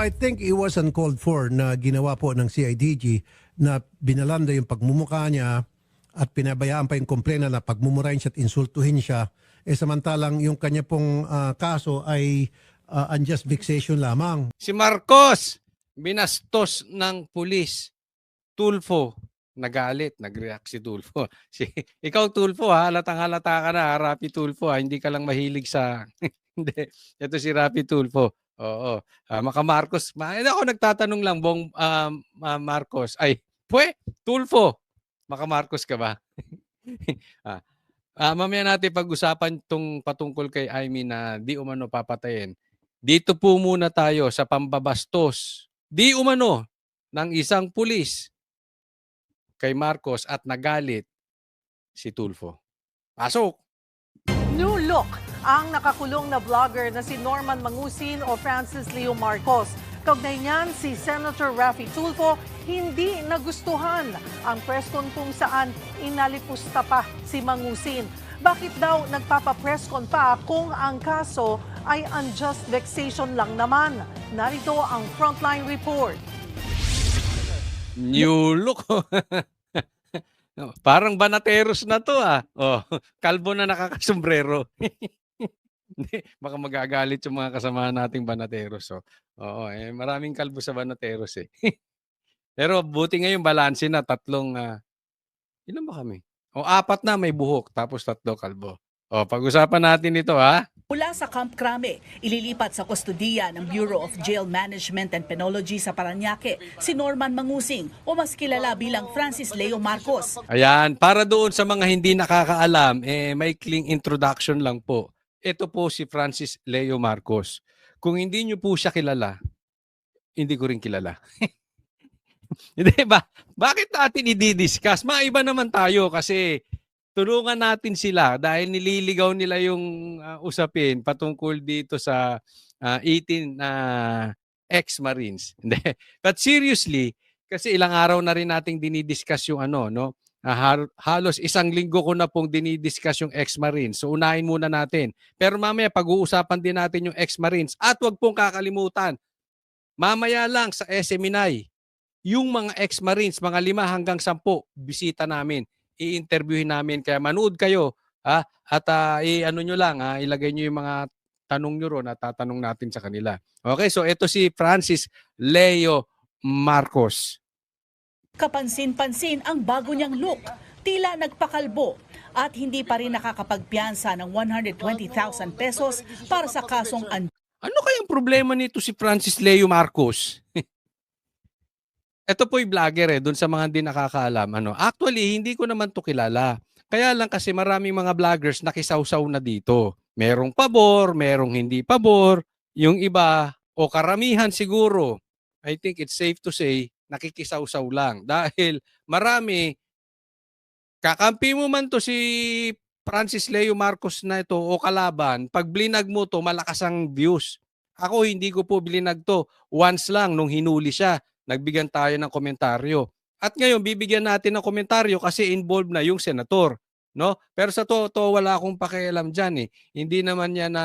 I think it was uncalled for na ginawa po ng CIDG na binalanda yung pagmumukha niya at pinabayaan pa yung komplena na pagmumurahin siya at insultuhin siya. Samantalang yung kanya pong kaso ay unjust vexation lamang. Si Marcos, binastos ng pulis. Tulfo, nagalit, nag-react si Tulfo. Ikaw Tulfo ha, halatang-halata ka na, Rapi Tulfo ha, hindi ka lang mahilig sa... Hindi, ito si Rapi Tulfo. Oo, Maka Marcos, ako nagtatanong lang, Marcos, Tulfo, Maka Marcos ka ba? Mamaya natin pag-usapan itong patungkol kay Amy na di umano papatayin. Dito po muna tayo sa pambabastos. Di umano ng isang pulis kay Marcos at nagalit si Tulfo. Pasok! New look ang nakakulong na vlogger na si Norman Mangusin o Francis Leo Marcos. Kaugnay niyan, si Senator Raffy Tulfo hindi nagustuhan ang press con kung saan inalipusta pa si Mangusin. Bakit daw nagpapa-press con pa kung ang kaso ay unjust vexation lang naman? Narito ang Frontline Report. New look. Parang banateros na to kalbo na nakakasombrero. Baka magagalit yung mga kasamahan nating banateros. Maraming kalbo sa banateros Pero buti ngayon balanse na tatlong ilan ba kami? 4 na may buhok tapos 3 kalbo. Pag-usapan natin ito Mula sa Camp Crame, ililipat sa kustudiya ng Bureau of Jail Management and Penology sa Parañaque si Norman Mangusing o mas kilala bilang Francis Leo Marcos. Ayan, para doon sa mga hindi nakakaalam, may maikling introduction lang po. Ito po si Francis Leo Marcos. Kung hindi nyo po siya kilala, hindi ko rin kilala. Hindi ba? Bakit natin i-discuss? Maiba naman tayo kasi tulungan natin sila dahil nililigaw nila yung usapin patungkol dito sa 18 ex-Marines. But seriously, kasi ilang araw na rin nating dinidiscuss yung halos 1 linggo ko na pong dinidiscuss yung ex-Marines. So unahin muna natin. Pero mamaya pag-uusapan din natin yung ex-Marines. At wag pong kakalimutan, mamaya lang sa SMNI, yung mga ex-Marines, mga 5 hanggang 10, bisita namin. I-interviewin namin. Kaya manood kayo at nyo lang, ilagay nyo yung mga tanong nyo ron at tatanong natin sa kanila. Okay, so ito si Francis Leo Marcos. Kapansin-pansin ang bago niyang look, tila nagpakalbo at hindi pa rin nakakapagpiyansa ng 120,000 pesos para sa kasong Ano kayang problema nito si Francis Leo Marcos? Ito po'y vlogger doon sa mga hindi nakakaalam. Actually, hindi ko naman to kilala. Kaya lang kasi maraming mga vloggers nakisawsaw na dito. Merong pabor, merong hindi pabor. Yung iba, o karamihan siguro, I think it's safe to say, nakikisawsaw lang. Dahil marami, kakampi mo man to si Francis Leo Marcos na ito o kalaban, pag blinag mo to, malakas ang views. Ako, hindi ko po blinag to. Once lang, nung hinuli siya, nagbigyan tayo ng komentaryo. At ngayon, bibigyan natin ng komentaryo kasi involved na yung senator. No? Pero sa totoo, wala akong pakialam dyan. Hindi naman yan na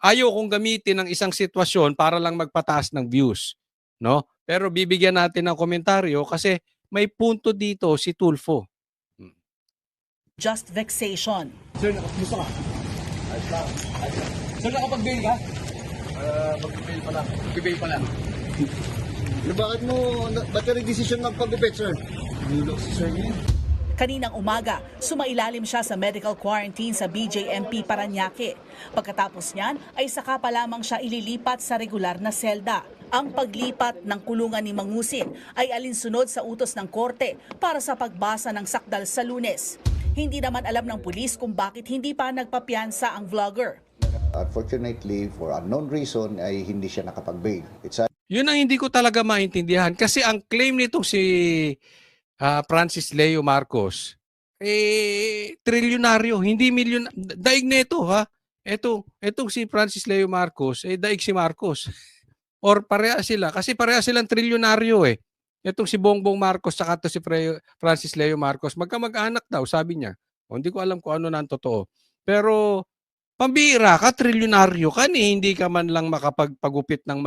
ayaw kong gamitin ng isang sitwasyon para lang magpataas ng views. No? Pero bibigyan natin ng komentaryo kasi may punto dito si Tulfo. just vexation. Sir, gusto ka? Sir, nakapag-bail ka? Mag-bail pa lang. Mag-bail pa lang. Ba't ka nag-decision magpag-upit, sir? Nulok si sir niya. Kaninang umaga, sumailalim siya sa medical quarantine sa BJMP Parañaque. Pagkatapos niyan ay saka pa lamang siya ililipat sa regular na selda. Ang paglipat ng kulungan ni Mangusin ay alinsunod sa utos ng korte para sa pagbasa ng sakdal sa Lunes. Hindi naman alam ng pulis kung bakit hindi pa nagpapiyansa ang vlogger. Unfortunately, for unknown reason, ay hindi siya nakapag-bail. Yun ang hindi ko talaga maintindihan. Kasi ang claim nito si Francis Leo Marcos, trilyonaryo, hindi milyon. Daig na ito, ha? Etong si Francis Leo Marcos, daig si Marcos. Or pareha sila. Kasi pareha silang trilyonaryo, Etong si Bongbong Marcos saka to si Francis Leo Marcos, magkamag-anak daw, sabi niya. Hindi ko alam kung ano na ang totoo. Pero, pambira ka, trilyonaryo ka, hindi ka man lang makapagpagupit ng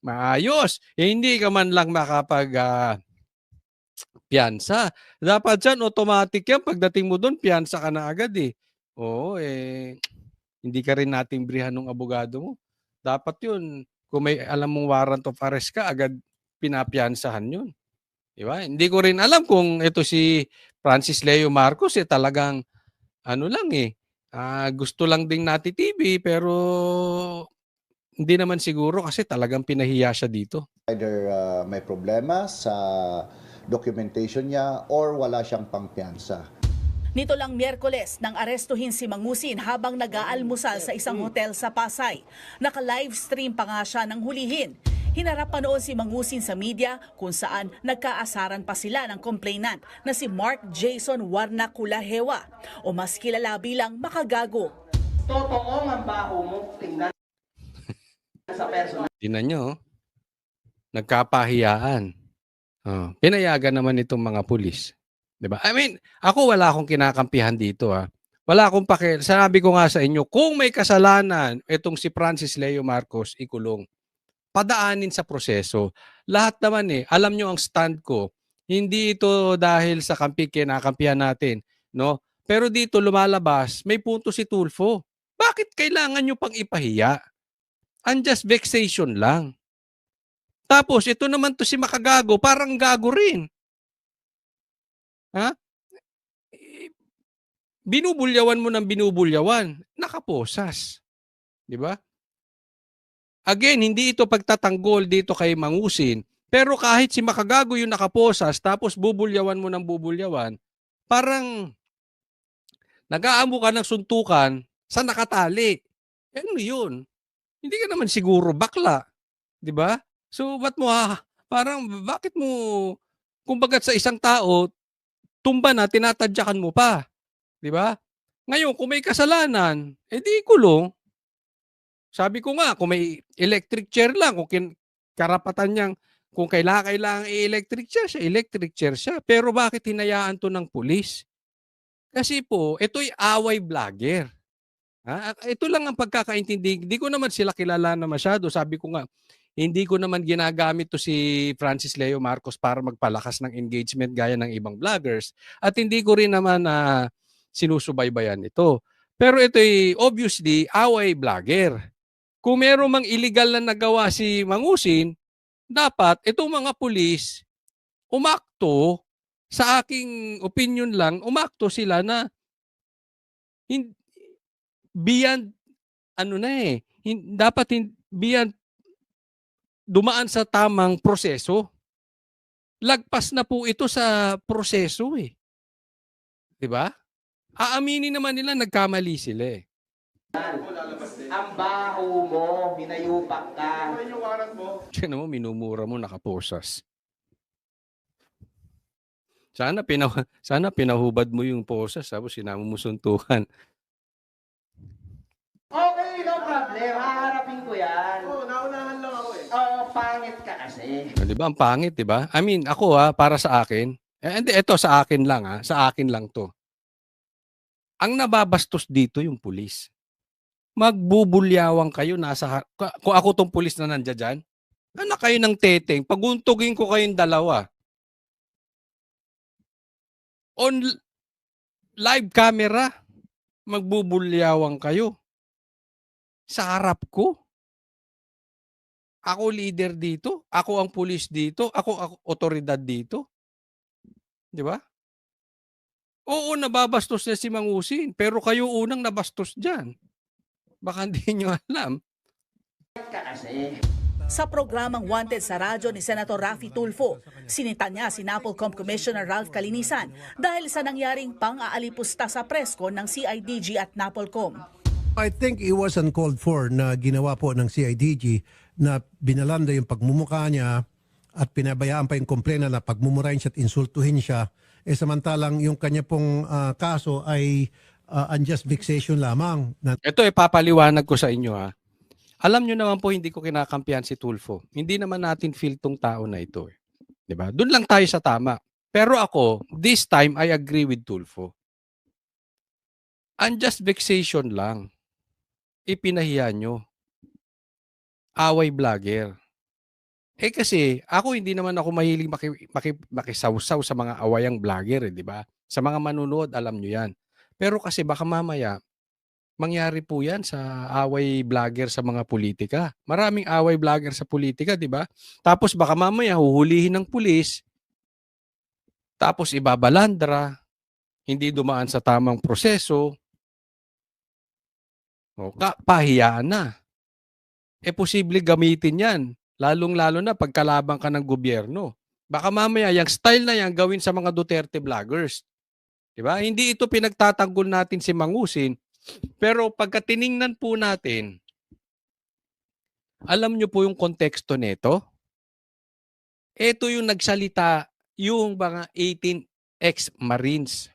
maayos. Hindi ka man lang makapag piyansa. Dapat diyan automatic 'yan pagdating mo do'n piyansa ka na agad eh. Oo, hindi ka rin natimbrihan ng abogado mo. Dapat 'yun kung may alam mong warrant of arrest ka agad pinapiyansahan 'yun, 'di ba? Hindi ko rin alam kung ito si Francis Leo Marcos talagang ano lang gusto lang ding natitibi pero hindi naman siguro kasi talagang pinahiya siya dito. Either may problema sa documentation niya or wala siyang pangpiyansa. Nito lang Miyerkules nang arestuhin si Mangusin habang nag-aalmusal sa isang hotel sa Pasay. Naka-livestream pa nga siya ng hulihin. Hinarap pa noon si Mangusin sa media kung saan nagkaasaran pa sila ng complainant na si Mark Jason Warnaculahewa o mas kilala bilang Makagago. Totoo ang baho mo, tingnan sa personal. Tingnan nyo, nagkapahiyaan. Pinayagan naman itong mga pulis. Diba? I mean, ako wala akong kinakampihan dito. Wala akong Sabi ko nga sa inyo, kung may kasalanan itong si Francis Leo Marcos, ikulong. Padaanin sa proseso. Lahat naman alam nyo ang stand ko. Hindi ito dahil sa kinakampihan natin. No? Pero dito lumalabas, may punto si Tulfo. Bakit kailangan nyo pang ipahiya? Unjust vexation lang. Tapos, ito naman to si Makagago, parang gago rin. Binubulyawan mo ng binubulyawan, nakaposas. Di ba? Again, hindi ito pagtatanggol dito kay Mangusin, pero kahit si Makagago yung nakaposas, tapos bubulyawan mo ng bubulyawan, parang nag-aamo ka ng suntukan sa nakatali. Ano yun? Hindi ka naman siguro bakla. Di ba? So, bakit mo, kumbaga sa isang tao, tumba na, tinatadyakan mo pa. Di ba? Ngayon, kung may kasalanan, di kulong. Sabi ko nga, kung may electric chair lang, kung karapatan niyang, kung kailangan electric chair siya. Pero bakit hinayaan to ng pulis? Kasi po, ito'y away vlogger. Ito lang ang pagkakaintindi. Hindi ko naman sila kilala na masyado. Sabi ko nga, hindi ko naman ginagamit to si Francis Leo Marcos para magpalakas ng engagement gaya ng ibang vloggers. At hindi ko rin naman sinusubaybayan ito. Pero ito'y obviously away vlogger. Kung meron mang illegal na nagawa si Mangusin, dapat itong mga pulis umakto, sa aking opinion lang, umakto sila na beyond beyond dumaan sa tamang proseso. Lagpas na po ito sa proseso 'Di ba? Aaminin naman nila nagkamali sila Ang baho mo, hinayupak ka. Yung warrant mo, Tignan mo, minumura mo, nakaposas. Sana pinahubad mo yung posas, tapos sinama mo suntukan. Okay, no problem. Haharapin ko yan. naunahan lang ako Pangit ka kasi. Di ba? Ang pangit, di ba? I mean, ako para sa akin, hindi, ito sa akin lang sa akin lang to. Ang nababastos dito yung pulis. Magbubulyawang kayo kung ako tong pulis na nandiyan dyan, anak kayo ng teteng, paguntugin ko kayong dalawa. On live camera, magbubulyawang kayo. Sa harap ko. Ako leader dito, ako ang pulis dito, ako otoridad dito. Di ba? Oo, nababastos na si Mangusin, pero kayo unang nabastos dyan. Baka hindi nyo alam. Sa programang Wanted sa radyo ni Senator Raffy Tulfo, sinita niya si NAPOLCOM Commissioner Ralph Calinisan dahil sa nangyaring pang-aalipusta sa presko ng CIDG at NAPOLCOM. I think it was uncalled for na ginawa po ng CIDG na binalanda yung pagmumukha niya at pinabayaan pa yung komplena na pagmumurahin siya at insultuhin siya. Samantalang yung kanya pong kaso ay unjust vexation lamang. Ito papaliwanag ko sa inyo Alam nyo naman po hindi ko kinakampihan si Tulfo. Hindi naman natin feel tong tao na ito. Diba? Doon lang tayo sa tama. Pero ako, this time I agree with Tulfo. Unjust vexation lang. Ipinahiya nyo. Away vlogger. Kasi ako hindi naman ako mahilig makisawsaw sa mga awayang vlogger, eh, 'di ba? Sa mga manunood alam nyo 'yan. Pero kasi baka mamaya mangyari po 'yan sa away vlogger sa mga politika. Maraming away vlogger sa politika, 'di ba? Tapos baka mamaya huhulihin ng pulis, tapos ibabalandra, hindi dumaan sa tamang proseso, o pahiyaan na. Posible gamitin 'yan, lalong-lalo na pagkalaban ka ng gobyerno. Baka mamaya yang style na 'yan gawin sa mga Duterte vloggers, 'di ba? Hindi ito pinagtatanggol natin si Mangusin, pero pagka tiningnan po natin, alam niyo po yung konteksto nito? Ito yung nagsalita yung mga 18 ex-Marines.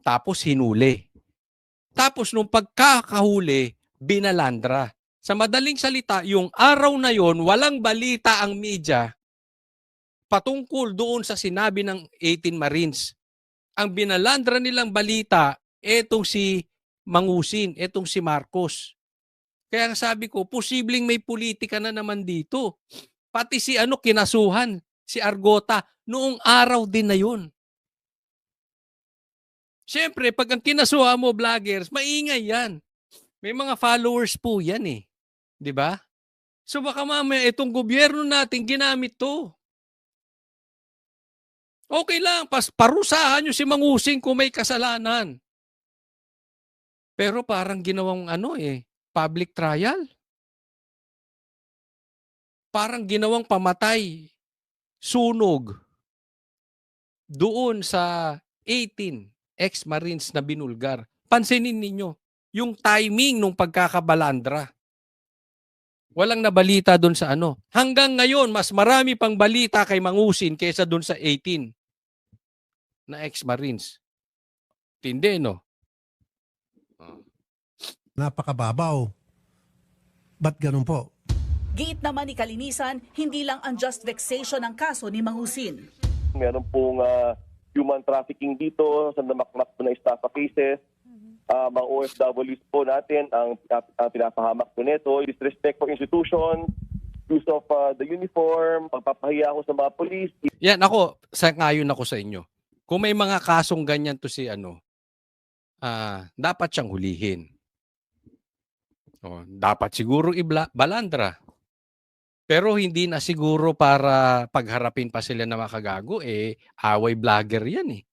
Tapos hinuli. Tapos nung pagkakahuli, binalandra. Sa madaling salita, yung araw na yon, walang balita ang media patungkol doon sa sinabi ng 18 Marines. Ang binalandra nilang balita, etong si Mangusin, etong si Marcos. Kaya sabi ko, posibleng may politika na naman dito. Pati si kinasuhan, si Argota, noong araw din na yun. Siyempre, pag ang kinasuhan mo, vloggers, maingay yan. May mga followers po yan eh. 'Di ba? So baka mamaya itong gobyerno natin ginamit to. Okay lang, parusahan nyo si Mangusing kung may kasalanan. Pero parang ginawang public trial. Parang ginawang pamatay, sunog, doon sa 18 ex-Marines na binulgar. Pansinin ninyo, yung timing nung pagkakabalandra. Walang nabalita doon sa Hanggang ngayon, mas marami pang balita kay Mangusin kaysa doon sa 18 na ex-Marines. Tindi, no? Napakababaw. Ba't ganun po? Giit naman ni Kalinisan, hindi lang unjust vexation ang kaso ni Mangusin. Meron pong human trafficking dito sa namakmak po na estafa cases. Mga OFWs po natin ang pinapahamak po nito. Disrespect for institution, use of the uniform, pagpapahiya ako sa mga police. Yan, sangayon ako sa inyo. Kung may mga kasong ganyan to si dapat siyang hulihin. Dapat siguro balandra. Pero hindi na siguro para pagharapin pa sila na makagago, away vlogger yan eh.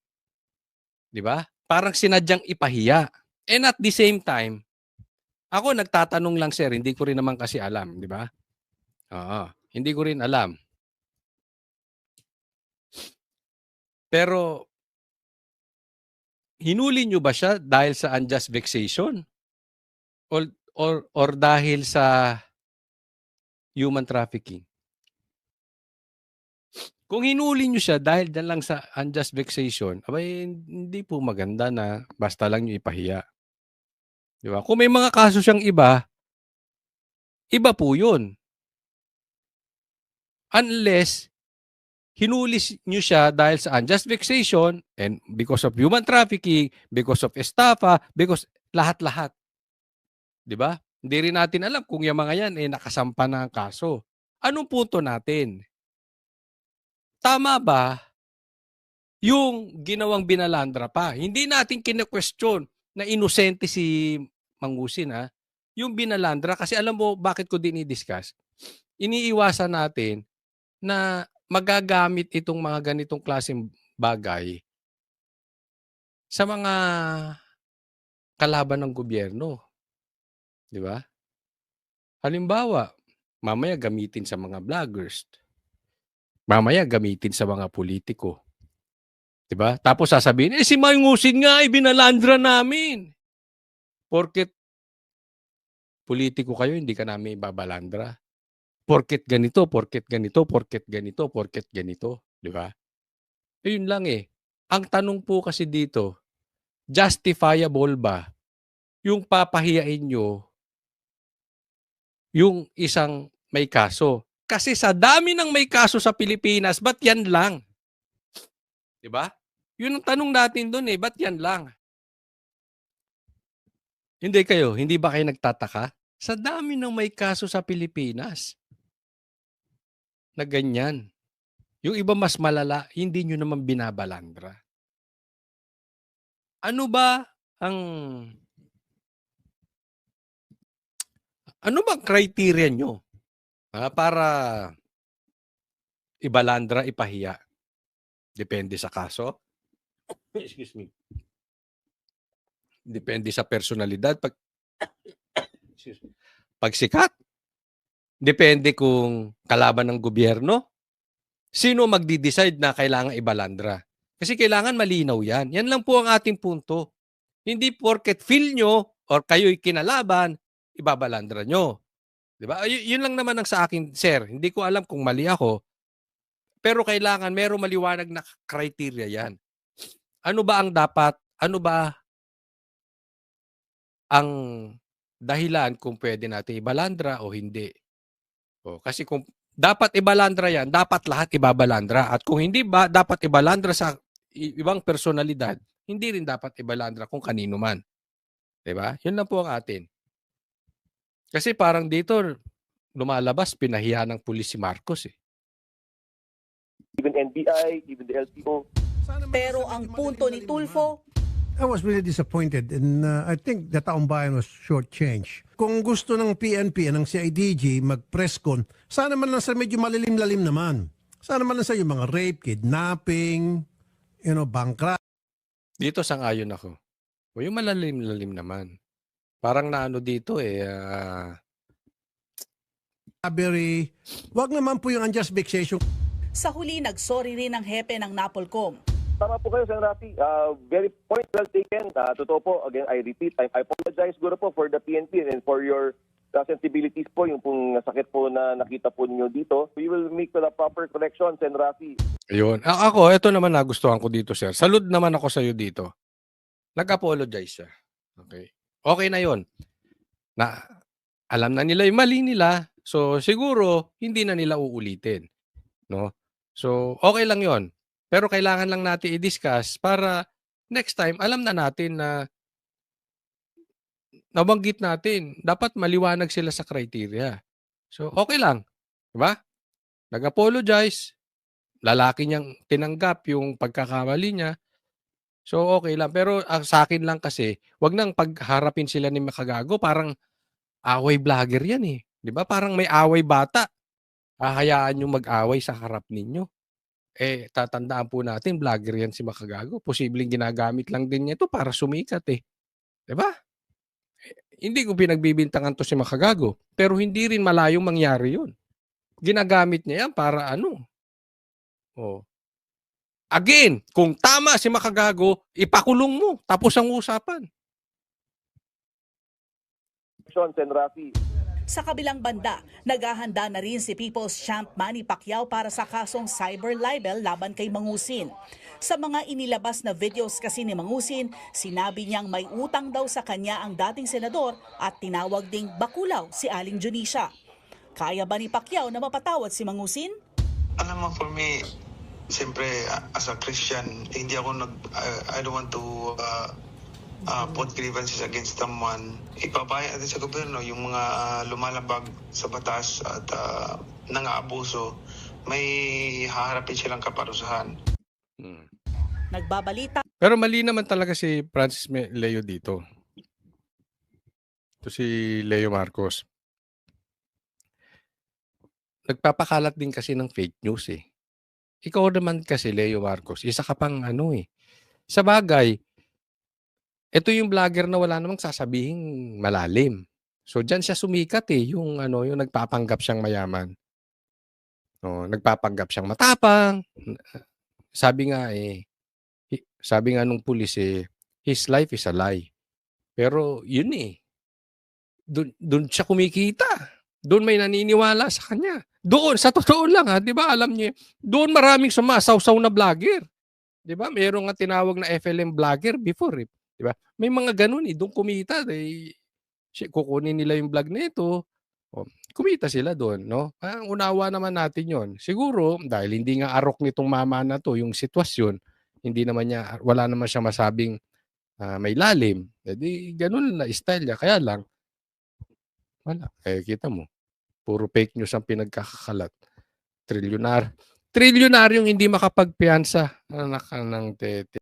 'Di ba? Parang sinadyang ipahiya. And at the same time, ako nagtatanong lang sir, hindi ko rin naman kasi alam, 'di ba? Hindi ko rin alam. Pero hinuli nyo ba siya dahil sa unjust vexation? Or dahil sa human trafficking? Kung hinuli nyo siya dahil lang sa unjust vexation, hindi po maganda na basta lang nyo ipahiya. Di ba? Kung may mga kaso siyang iba po yun. Unless hinuli nyo siya dahil sa unjust vexation and because of human trafficking, because of estafa, because lahat-lahat. Di ba? Hindi rin natin alam kung yung mga yan nakasampa na ang kaso. Anong punto natin? Tama ba yung ginawang binalandra pa? Hindi natin kine-question na inosente si Mangusin yung binalandra kasi alam mo bakit ko din i-discuss? Iniiwasan natin na magagamit itong mga ganitong klaseng bagay sa mga kalaban ng gobyerno. Di ba? Halimbawa, mamaya gamitin sa mga vloggers. Mamaya gamitin sa mga politiko. 'Di ba? Tapos sasabihin, si Mangusin nga binalandra namin. Porket politiko kayo, hindi ka namin ibabalandra. Porket ganito, porket ganito, porket ganito, porket ganito, 'di ba? Yun lang Ang tanong po kasi dito, justifiable ba yung papahiyain nyo yung isang may kaso? Kasi sa dami ng may kaso sa Pilipinas, ba't yan lang? 'Di ba? Yun ang tanong natin doon ba't yan lang? Hindi ba kayo nagtataka? Sa dami ng may kaso sa Pilipinas. na ganyan. Yung iba mas malala, hindi nyo naman binabalandra. Ano ba ang bang criteria nyo para ibalandra, ipahiya? Depende sa kaso. Excuse me. Depende sa personalidad. Pag sikat. Depende kung kalaban ng gobyerno. Sino magdi-decide na kailangan ibalandra? Kasi kailangan malinaw yan. Yan lang po ang ating punto. Hindi porket feel nyo or kayo'y kinalaban, ibabalandra nyo. Diba? Yun lang naman ang sa akin, sir. Hindi ko alam kung mali ako. Pero kailangan merong maliwanag na criteria yan. Ano ba ang dapat? Ano ba ang dahilan kung pwede natin ibalandra o hindi? Kasi kung dapat ibalandra yan, dapat lahat ibabalandra. At kung hindi ba dapat ibalandra sa ibang personalidad, hindi rin dapat ibalandra kung kanino man. Diba? Yun lang po ang atin. Kasi parang dito, lumalabas, pinahiya ng pulis si Marcos eh. Even NBI, even the LTO. Pero ang punto ni Tulfo, I was really disappointed and I think the taong bayan was shortchanged. Kung gusto ng PNP ng CIDG mag-press con, sana man lang sa medyo malilim-lalim naman. Sana man lang sa yung mga rape, kidnapping, bank Dito sang-ayon ako. O yung malalim-lalim naman. Parang naano dito robbery. Wag naman po yung unjust vexation. sa huli nagsorry rin ang hepe ng Napolcom. Tama po kayo, Sen. Rafi. Very point well taken. Totoo po, again, I repeat, I apologize siguro po for the PNP and for your sensibilities po, yung pong sakit po na nakita po ninyo dito. We will make the proper correction, Sen. Rafi. Ayun. Ako, ito naman nagustuhan ko dito, sir. Salud naman ako sa iyo dito. Nag-apologize siya. Okay. Okay na yon. Na alam na nila yung mali nila. So, siguro, hindi na nila uulitin. No? So, okay lang yon. Pero kailangan lang natin i-discuss para next time, alam na natin na nabanggit natin. Dapat maliwanag sila sa criteria. So, okay lang. Diba? Nag-apologize. Lalaki niyang tinanggap yung pagkakamali niya. So, okay lang. Pero sa akin lang kasi, wag nang pagharapin sila ni Makagago. Parang away vlogger yan eh. Diba? Parang may away bata. Hahayaan nyo mag-away sa harap ninyo. Tatandaan po natin, vlogger yan si Makagago. Posibleng ginagamit lang din niya ito para sumikat eh. Diba? Hindi ko pinagbibintangan to si Makagago. Pero hindi rin malayong mangyari yun. Ginagamit niya yan para ano? Again, kung tama si Makagago, ipakulong mo. Tapos ang usapan. Sen. Rafi. Sa kabilang banda, naghahanda na rin si People's Champ Manny Pacquiao para sa kasong cyber libel laban kay Mangusin. Sa mga inilabas na videos kasi ni Mangusin, sinabi niyang may utang daw sa kanya ang dating senador at tinawag ding bakulaw si Aling Junisha. Kaya ba ni Pacquiao na mapatawad si Mangusin? Alam mo, for me, siyempre, as a Christian, hindi ako I don't want to put grievances against someone. Ipabaya natin sa gobyerno yung mga lumalabag sa batas at nang-aabuso, may haharapin silang kaparusahan. Nagbabalita. Pero mali naman talaga si Francis Leo dito. Ito si Leo Marcos. Nagpapakalat din kasi ng fake news eh. Ikaw naman kasi, Leo Marcos, isa ka pang sa bagay, ito yung vlogger na wala namang sasabihing malalim. So diyan siya sumikat eh, yung nagpapanggap siyang mayaman. Nagpapanggap siyang matapang. Sabi nga nung pulis his life is a lie. Pero yun doon siya kumikita. Doon may naniniwala sa kanya. Doon, sa totoo lang di ba, alam niyo, doon maraming sumasawsaw na vlogger. Di ba, mayroong nga tinawag na FLM vlogger before di ba? May mga ganun doon kumita. Kukunin nila yung vlog na ito. Kumita sila doon, no? Unawa naman natin yon. Siguro, dahil hindi nga arok nitong mama na to, yung sitwasyon, wala naman siya masabing may lalim. Di ganun na style niya. Kaya lang, wala. Kita mo, puro fake news ang pinagkakakalat. Trilyonaryong hindi makapagpiyansa. Anak ka ng tete.